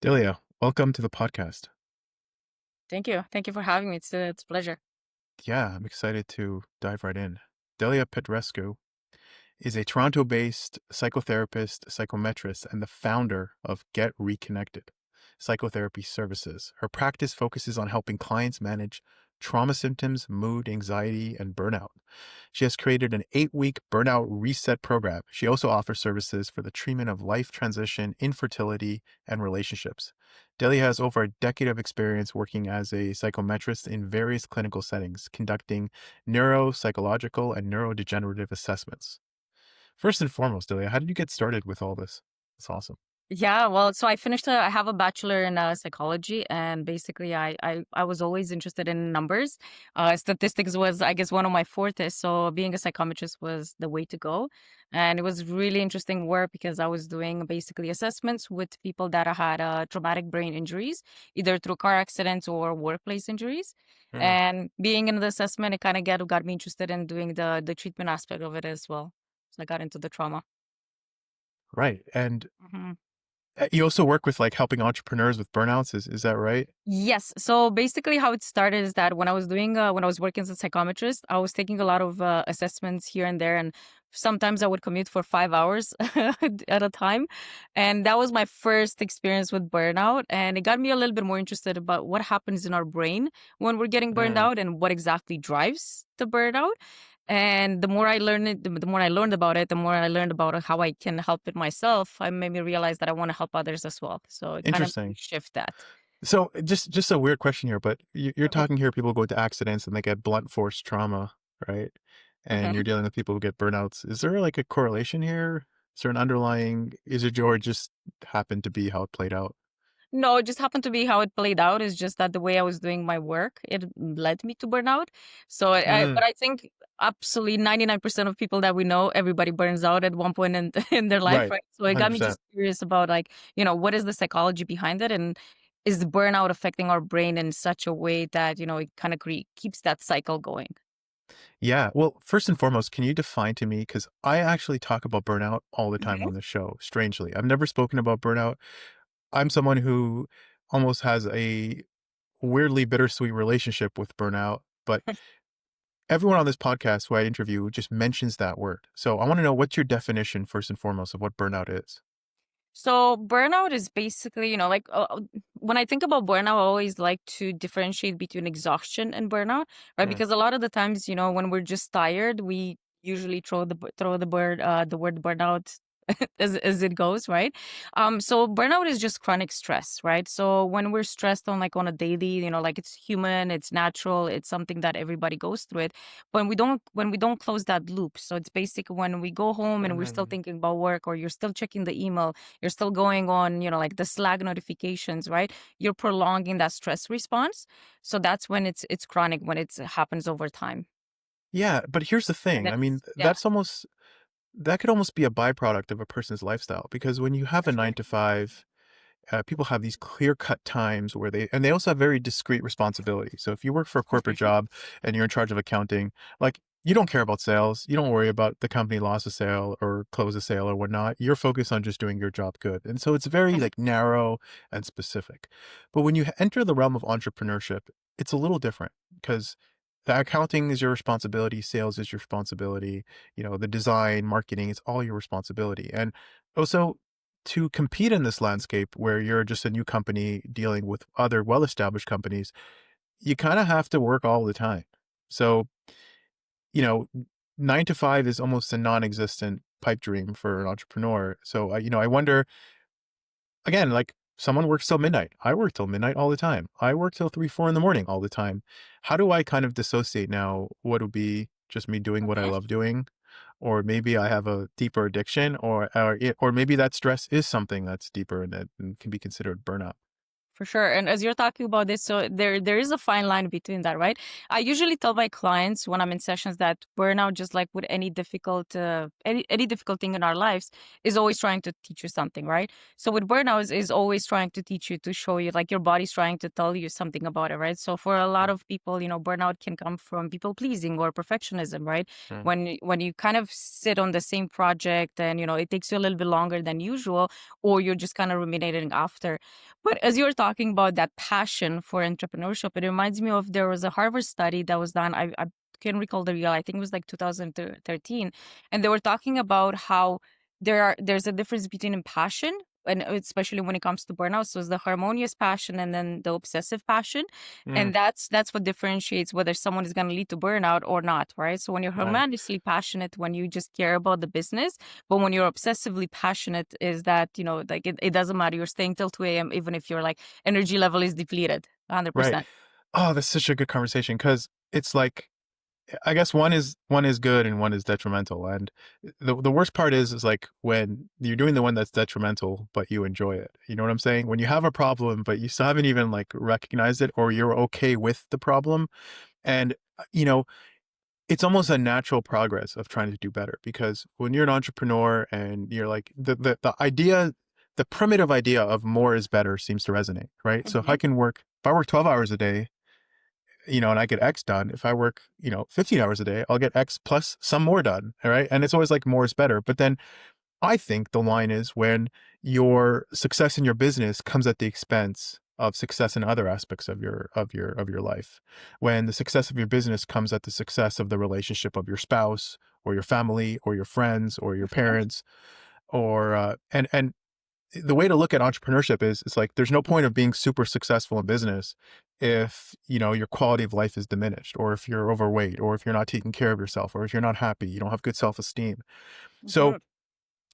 Delia, welcome to the podcast. Thank you. Thank you for having me. It's a pleasure. Yeah, I'm excited to dive right in. Delia Petrescu is a Toronto based psychotherapist, psychometrist, and the founder of Get Reconnected Psychotherapy Services. Her practice focuses on helping clients manage trauma symptoms, mood, anxiety, and burnout. She has created an 8-week Burnout Reset Program. She also offers services for the treatment of life transition, infertility, and relationships. Delia has over a decade of experience working as a psychometrist in various clinical settings, conducting neuropsychological and neurodegenerative assessments. First and foremost, Delia, how did you get started with all this? That's awesome. Yeah, well, so I have a bachelor in psychology, and basically, I was always interested in numbers. Statistics was, I guess, one of my fortes. So being a psychometrist was the way to go, and it was really interesting work because I was doing basically assessments with people that had traumatic brain injuries, either through car accidents or workplace injuries. Mm. And being in the assessment, it kind of got me interested in doing the treatment aspect of it as well. So I got into the trauma. Right. And Mhm. you also work with like helping entrepreneurs with burnouts. Is that right? Yes. So basically, how it started is that when I was working as a psychometrist, I was taking a lot of assessments here and there, and sometimes I would commute for 5 hours at a time, and that was my first experience with burnout, and it got me a little bit more interested about what happens in our brain when we're getting burned Mm. out and what exactly drives the burnout. And the more I learned it, the more I learned about it, the more I learned about how I can help it myself. I made me realize that I want to help others as well. So it kind of made me Interesting. shift that. So just a weird question here, but you're talking here people go into accidents and they get blunt force trauma, right? And you're Mhm. dealing with people who get burnouts. Is there like a correlation here? Is there an underlying, is it or just happened to be how it played out? No, it just happened to be how it played out. It's just that the way I was doing my work, it led me to burnout. So, Mm, but I think absolutely 99% of people that we know, everybody burns out at one point in in their life, right. right? So it got me 100%. just curious about like, what is the psychology behind it, and is the burnout affecting our brain in such a way that it kind of keeps that cycle going? Yeah. Well, first and foremost, can you define to me? Because I actually talk about burnout all the time Mhm. on the show, strangely. I've never spoken about burnout. I'm someone who almost has a weirdly bittersweet relationship with burnout, but everyone on this podcast who I interview just mentions that word. So I want to know what's your definition, first and foremost, of what burnout is? So burnout is basically, when I think about burnout, I always like to differentiate between exhaustion and burnout, right? Mm, Because a lot of the times, when we're just tired, we usually throw the word burnout as it goes, right? So burnout is just chronic stress, right? So when we're stressed on on a daily, like it's human, it's natural, it's something that everybody goes through it. When we don't close that loop, so it's basically when we go home and we're still mm. thinking about work, or you're still checking the email, you're still going on, like the Slack notifications, right? You're prolonging that stress response. So that's when it's chronic, when it happens over time. Yeah, but here's the And thing. I mean, that's yeah. that could almost be a byproduct of a person's lifestyle because when you have a Sure. 9 to 5, people have these clear cut times where they also have very discrete responsibilities. So if you work for a corporate job and you're in charge of accounting, like you don't care about sales, you don't worry about the company lost a sale or close a sale or whatnot. You're focused on just doing your job good. And so it's very like narrow and specific. But when you enter the realm of entrepreneurship, it's a little different because the accounting is your responsibility, sales is your responsibility, the design, marketing, it's all your responsibility. And also to compete in this landscape where you're just a new company dealing with other well-established companies, you kind of have to work all the time. So, you know, 9 to 5 is almost a non-existent pipe dream for an entrepreneur. So, I wonder again, like someone works till midnight. I work till midnight all the time. I work till 3, 4 in the morning all the time. How do I kind of dissociate now what would be just me doing what I Mhm. love doing? Or maybe I have a deeper addiction or maybe that stress is something that's deeper and that and can be considered burnout. For sure. And as you're talking about this, so there is a fine line between that, right? I usually tell my clients when I'm in sessions that burnout, just like with any difficult thing in our lives, is always trying to teach you something, right? So with burnout is always trying to teach you, to show you, like your body's trying to tell you something about it, right? So for a lot Mm, of people, burnout can come from people pleasing or perfectionism, right? mm, When you kind of sit on the same project and it takes you a little bit longer than usual, or you're just kind of ruminating after. But as you were talking about that passion for entrepreneurship, it reminds me of, there was a Harvard study that was done. I can't recall the year. I think it was like 2013, and they were talking about how there's a difference between passion, and especially when it comes to burnout. So it's the harmonious passion and then the obsessive passion, mm, and that's what differentiates whether someone is going to lead to burnout or not, right? So when you're right. harmoniously passionate, when you just care about the business, but when you're obsessively passionate, is that, like it doesn't matter. You're staying till 2 a.m. even if your like energy level is depleted Right. 100%. Oh, that's such a good conversation because it's like I guess one is good and one is detrimental. And the worst part is like when you're doing the one that's detrimental, but you enjoy it. You know what I'm saying? When you have a problem, but you still haven't even like recognized it, or you're okay with the problem. And you know, it's almost a natural progress of trying to do better because when you're an entrepreneur and you're like the idea, the primitive idea of more is better seems to resonate, right? So Hmm. if I work 12 hours a day, and I get X done. If I work, 15 hours a day, I'll get X plus some more done. All right. And it's always like more is better. But then I think the line is when your success in your business comes at the expense of success in other aspects of your life. When the success of your business comes at the success of the relationship of your spouse or your family or your friends or your Hmm. parents and the way to look at entrepreneurship is it's like there's no point of being super successful in business if your quality of life is diminished, or if you're overweight, or if you're not taking care of yourself, or if you're not happy, you don't have good self-esteem. So Hmm.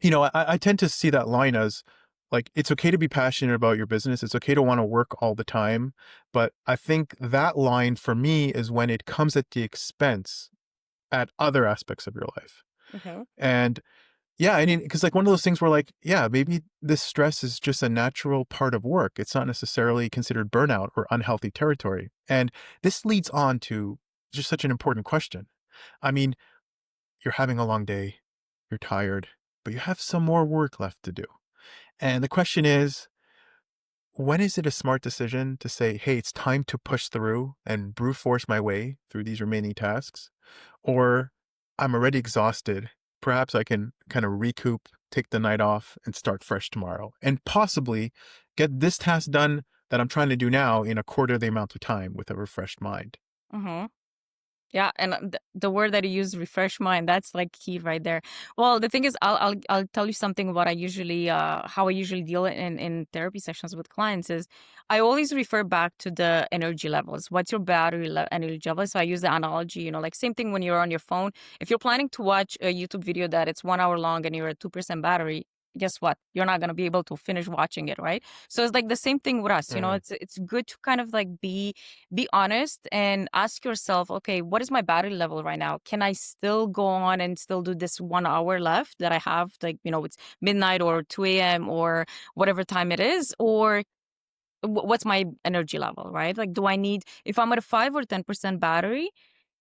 I tend to see that line as like it's okay to be passionate about your business, it's okay to want to work all the time, but I think that line for me is when it comes at the expense at other aspects of your life. Hmm. And yeah, I mean, because like one of those things where like, yeah, maybe this stress is just a natural part of work. It's not necessarily considered burnout or unhealthy territory. And this leads on to just such an important question. I mean, you're having a long day, you're tired, but you have some more work left to do. And the question is, when is it a smart decision to say, hey, it's time to push through and brute force my way through these remaining tasks? Or I'm already exhausted. Perhaps I can kind of recoup, take the night off, and start fresh tomorrow, and possibly get this task done that I'm trying to do now in a quarter the amount of time with a refreshed mind. Hmm. Yeah, and the word that you use, refresh mind, that's like key right there. Well, the thing is, I'll tell you something about how I usually deal in therapy sessions with clients is I always refer back to the energy levels. What's your energy level? So I use the analogy, like same thing when you're on your phone. If you're planning to watch a YouTube video that it's 1 hour long and you're at 2% battery, guess what? You're not gonna be able to finish watching it, right? So it's like the same thing with us. Mm, It's good to kind of like be honest and ask yourself, okay, what is my battery level right now? Can I still go on and still do this 1 hour left that I have? Like, it's midnight or 2 a.m. or whatever time it is, or what's my energy level, right? Like, do I need, if I'm at a 5 or 10% battery,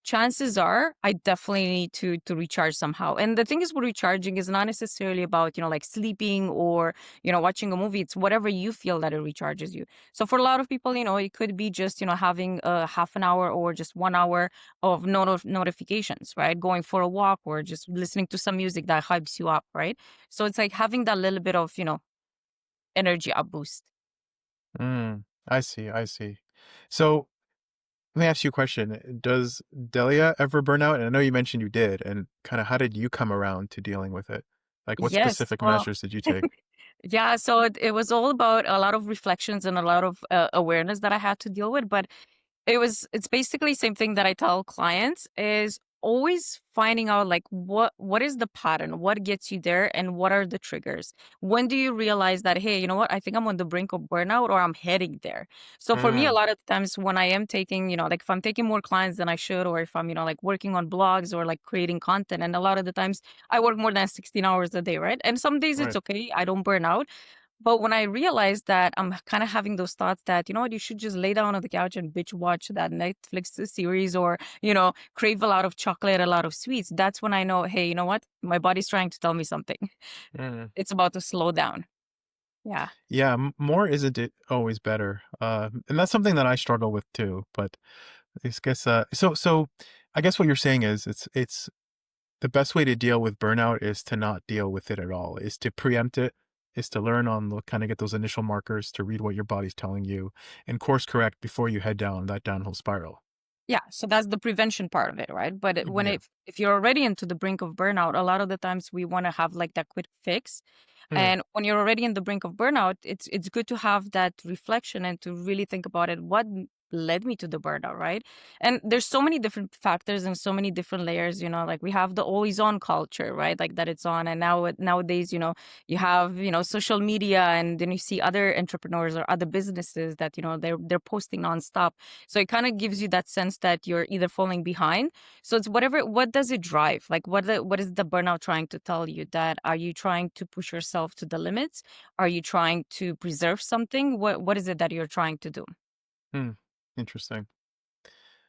chances are I definitely need to recharge somehow. And the thing is with recharging is not necessarily about, like sleeping or, watching a movie. It's whatever you feel that it recharges you. So for a lot of people, it could be just, having a half an hour or just 1 hour of notifications, right? Going for a walk or just listening to some music that hypes you up, right? So it's like having that little bit of, energy up boost. I see. I see. So let me ask you a question. Does Delia ever burn out? And I know you mentioned you did. And kind of how did you come around to dealing with it? Like, what Yes. specific Well, measures did you take? yeah, so it was all about a lot of reflections and a lot of awareness that I had to deal with. But it's basically same thing that I tell clients is always finding out like what is the pattern, what gets you there, and what are the triggers. When do you realize that, hey, you know what, I think I'm on the brink of burnout or I'm heading there. So for me, a Mm, lot of times when I am taking, like if I'm taking more clients than I should, or if I'm, like working on blogs or like creating content, and a lot of the times I work more than 16 hours a day, right? And some days it's right. okay, I don't burn out. But when I realized that I'm kind of having those thoughts that, you know what, you should just lay down on the couch and binge watch that Netflix series or, crave a lot of chocolate, a lot of sweets. That's when I know, hey, you know what? My body's trying to tell me something. Mm. It's about to slow down. Yeah. Yeah, more isn't it always better? And that's something that I struggle with too. But I guess so. I guess what you're saying is it's the best way to deal with burnout is to not deal with it at all. Is to preempt it. Is to learn on the kind of get those initial markers to read what your body's telling you and course correct before you head down that downhill spiral. Yeah, so that's the prevention part of it, right? But when Yeah. if you're already into the brink of burnout, a lot of the times we want to have like that quick fix. Mm, And when you're already in the brink of burnout, it's good to have that reflection and to really think about it. What led me to the burnout, right? And there's so many different factors and so many different layers. Like we have the always on culture, right? Like that it's on, and nowadays, you have social media, and then you see other entrepreneurs or other businesses that they're posting nonstop, so it kind of gives you that sense that you're either falling behind. So it's what does it drive? Like what is the burnout trying to tell you? That are you trying to push yourself to the limits? Are you trying to preserve something? What is it that you're trying to do? mm. Interesting.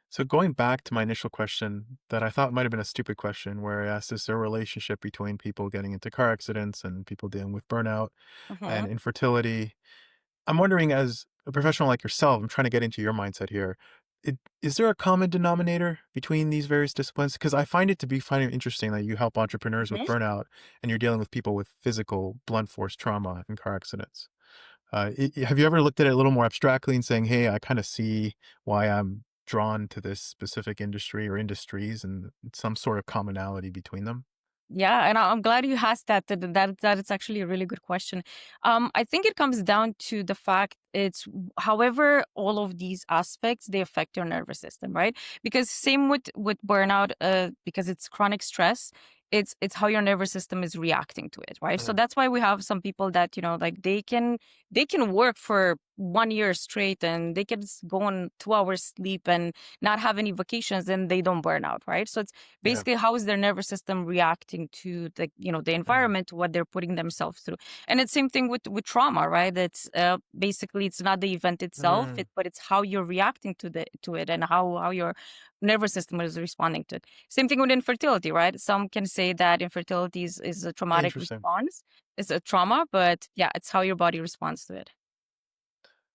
So going back to my initial question that I thought might have been a stupid question, where I asked, is there a relationship between people getting into car accidents and people dealing with burnout and Hmm. infertility? I'm wondering, as a professional like yourself, I'm trying to get into your mindset here. Is there a common denominator between these various disciplines? Because I find it to be finding interesting that you help entrepreneurs with burnout and you're dealing with people with physical blunt force trauma and car accidents. Have you ever looked at it a little more abstractly and saying, "Hey, I kind of see why I'm drawn to this specific industry or industries, and some sort of commonality between them"? Yeah, and I'm glad you asked that. That it's actually a really good question. I think it comes down to the fact however all of these aspects they affect your nervous system, right? Because same with burnout, because it's chronic stress. It's how your nervous system is reacting to it, right? So Mm, that's why we have some people that like they can work for 1 year straight, and they can go on 2 hours sleep and not have any vacations, and they don't burn out, right? So yeah. basically how is their nervous system reacting to the Mm, environment, what they're putting themselves through. And it's same thing with trauma, right? It's basically it's not the event itself, mm, but it's how you're reacting to it, and how your nervous system is responding to it. Same thing with infertility, right? Some can say that infertility is a traumatic interesting. response, it's a trauma, but yeah, it's how your body responds to it.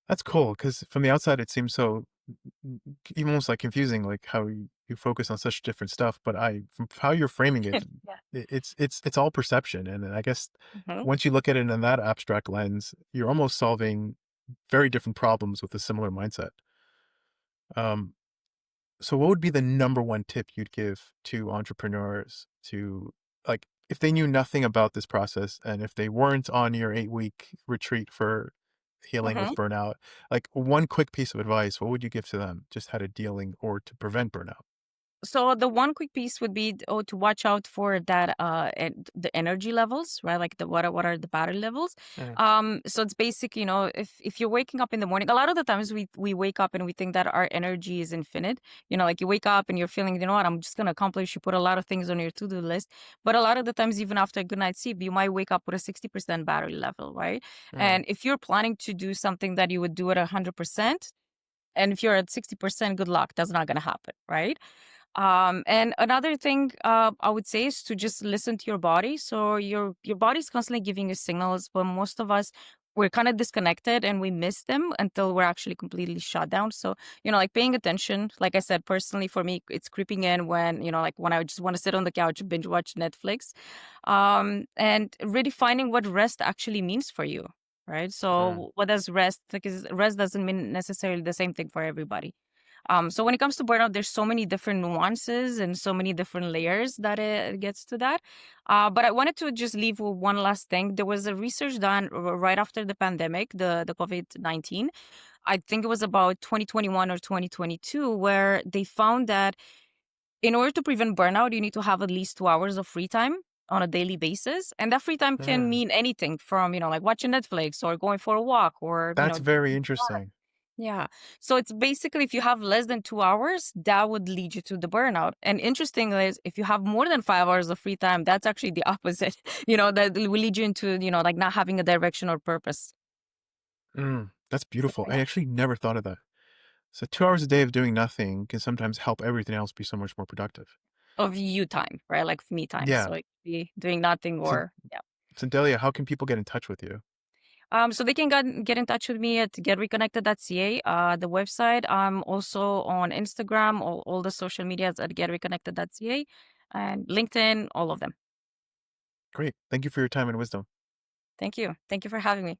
That's cool because from the outside it seems so even almost like confusing, like how you focus on such different stuff. But from how you're framing it, Yeah. it's all perception, and I guess Mhm. once you look at it in that abstract lens, you're almost solving very different problems with a similar mindset. Um, So what would be the number one tip you'd give to entrepreneurs to like if they knew nothing about this process and if they weren't on your 8-week retreat for healing with Mhm. burnout, like one quick piece of advice, what would you give to them just how to dealing or to prevent burnout? So the one quick piece would be to watch out for that the energy levels, right? Like the what are the battery levels. Mm, So it's basic, if you're waking up in the morning, a lot of the times we wake up and we think that our energy is infinite. Like you wake up and you're feeling, what, I'm just gonna accomplish. You put a lot of things on your to-do list, but a lot of the times, even after a good night's sleep, you might wake up with a 60% battery level, right? mm, And if you're planning to do something that you would do at 100%, and if you're at 60%, good luck, that's not gonna happen, right? And another thing I would say is to just listen to your body. So your body's constantly giving you signals, but most of us we're kind of disconnected and we miss them until we're actually completely shut down. So like paying attention. Like I said, personally for me, it's creeping in when like when I just want to sit on the couch and binge watch Netflix, and really finding what rest actually means for you. Right. mm. So what does rest? Because rest doesn't mean necessarily the same thing for everybody. So when it comes to burnout, there's so many different nuances and so many different layers that it gets to that. But I wanted to just leave with one last thing. There was a research done right after the pandemic, the COVID-19. I think it was about 2021 or 2022, where they found that in order to prevent burnout, you need to have at least 2 hours of free time on a daily basis. And that free time can Mm. mean anything from, like watching Netflix or going for a walk or, That's very interesting. Yeah. So it's basically if you have less than 2 hours, that would lead you to the burnout. And interesting is if you have more than 5 hours of free time, that's actually the opposite. That will lead you into, like not having a direction or purpose. That's So beautiful. I yeah. actually never thought of that. So 2 hours a day of doing nothing can sometimes help everything else be so much more productive. Of you time, right? Like me time. Yeah. So it could be doing nothing So, or yeah. so Delia, how can people get in touch with you? So they can get in touch with me at getreconnected.ca, the website. I'm also on Instagram, all the social medias at getreconnected.ca and LinkedIn, all of them. Great. Thank you for your time and wisdom. Thank you. Thank you for having me.